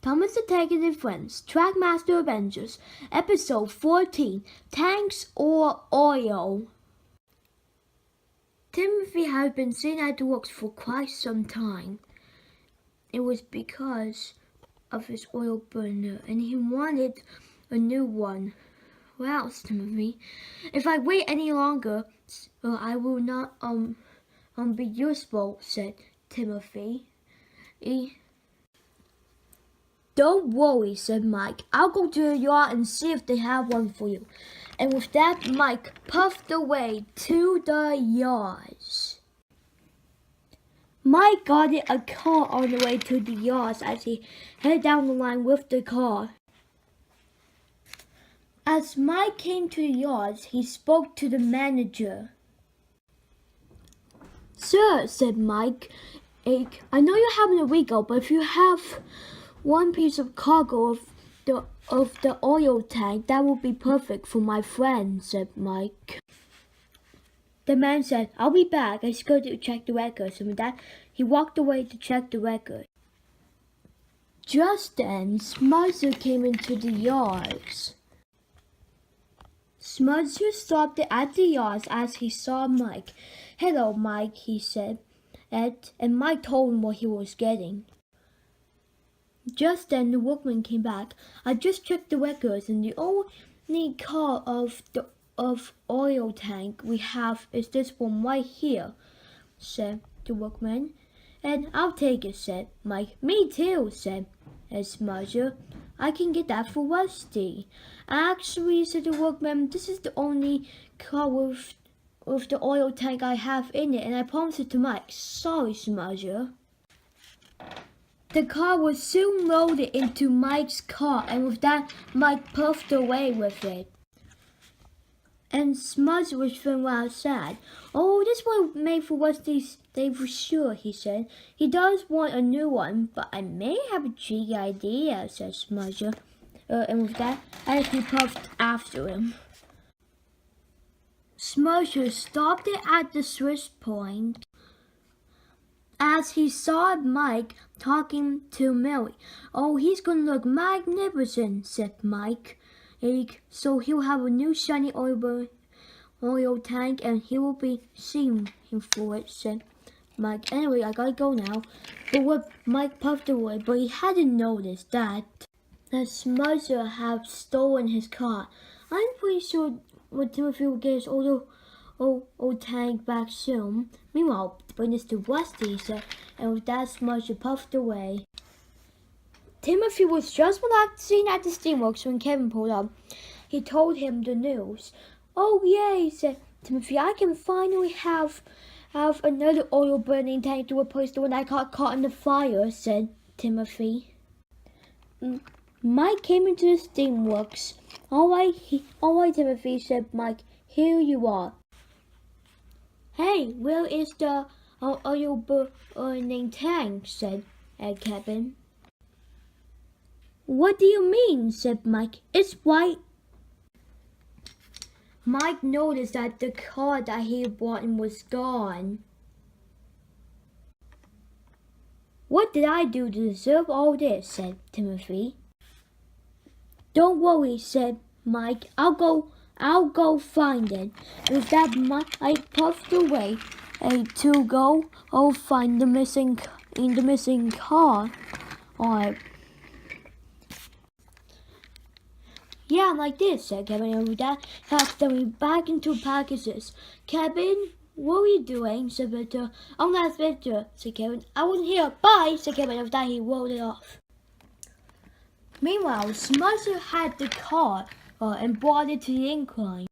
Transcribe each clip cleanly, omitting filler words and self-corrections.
Thomas the Tank and his Friends, Trackmaster Avengers, Episode 14, Tanks or Oil. Timothy had been sitting at the works for quite some time. It was because of his oil burner, and he wanted a new one. Well, Timothy, if I wait any longer, I will not be useful, said Timothy. Don't worry, said Mike. I'll go to the yard and see if they have one for you. And with that, Mike puffed away to the yards. Mike got a car on the way to the yards as he headed down the line with the car. As Mike came to the yards, he spoke to the manager. Sir, said Mike, I know you're having a week out, but if you have one piece of cargo of the oil tank, that will be perfect for my friend, said Mike. The man said, I'll be back. I just go to check the records. And with that, he walked away to check the record. Just then, Smudger came into the yards. Smudger stopped at the yards as he saw Mike. Hello, Mike, he said, and Mike told him what he was getting. Just then, the workman came back. I just checked the records, and the only car of oil tank we have is this one right here, said the workman. And I'll take it, said Mike. Me too, said Smudger. I can get that for Rusty. Actually, said the workman, this is the only car with the oil tank I have in it, and I promised it to Mike. Sorry, Smudger. The car was soon loaded into Mike's car, and with that, Mike puffed away with it. And Smudger was feeling rather sad. Oh, this one made for Rusty's day for sure, he said. He does want a new one, but I may have a cheeky idea, said Smudger. And with that, as he puffed after him. Smudger stopped it at the switch point as he saw Mike talking to Millie. Oh, he's gonna look magnificent, said Mike. So he'll have a new shiny oil tank, and he will be seeing him for it, said Mike. Anyway, I gotta go now. But what Mike puffed away, but he hadn't noticed that Smudger had stolen his car. I'm pretty sure Timothy will get his old tank back soon. Meanwhile, bring this to Rusty, he said, and with that, Smudger puffed away. Timothy was just relaxing at the steamworks when Kevin pulled up. He told him the news. Oh, yay, said Timothy. I can finally have another oil burning tank to replace the one I got caught in the fire, said Timothy. Mike came into the steamworks. All right, Timothy, said Mike. Here you are. Hey, where is the oil burning tank, said Kevin. What do you mean, said Mike. It's white. Mike noticed that the car that he bought him was gone. What did I do to deserve all this, said Timothy. Don't worry, said Mike. I'll go find it. With that, Mike puffed away to go find the missing car. Alright. Yeah, like this, said Kevin. And with that, then back into packages. Kevin, what are you doing, said Victor. Oh, that's Victor, said Kevin. I wasn't here. Bye, said Kevin. And with that, he rolled it off. Meanwhile, Smudger had the car and brought it to the incline.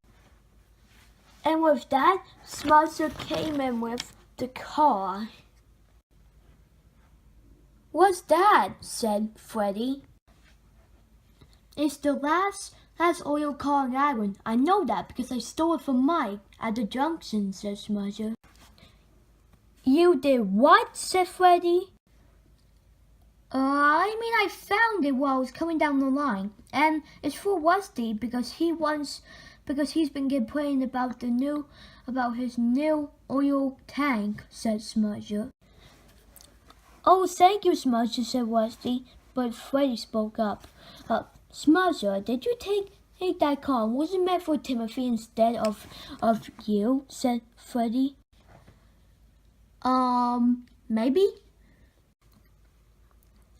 And with that, Smudger came in with the car. What's that? Said Freddy. It's the last oil car on the island. I know that because I stole it from Mike at the junction, said Smudger. You did what? Said Freddy. I found it while I was coming down the line, and it's for Rusty because he's been complaining about his new oil tank, said Smudger. Oh, thank you, Smudger, said Rusty. but Freddie spoke up. Smudger, did you take that call? Was it meant for Timothy instead of you? Said Freddie. Maybe?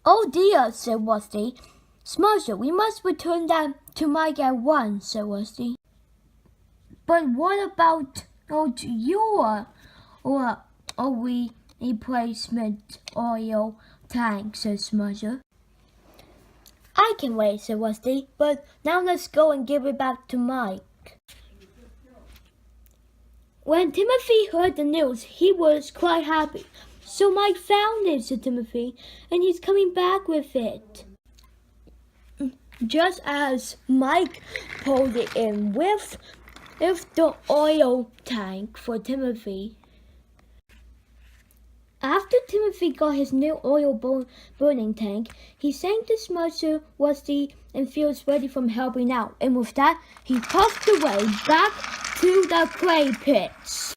Oh dear, said Rusty. Smudger, we must return that to Mike at once, said Rusty. But what about your replacement oil tank, said Smudger. I can wait, said Rusty, but now let's go and give it back to Mike. When Timothy heard the news, he was quite happy. So Mike found it, said Timothy, and he's coming back with it. Just as Mike pulled it in with the oil tank for Timothy. After Timothy got his new oil burning tank, he thanked the Smudger, Rusty, and feels ready from helping out. And with that, he puffed away back to the clay pits.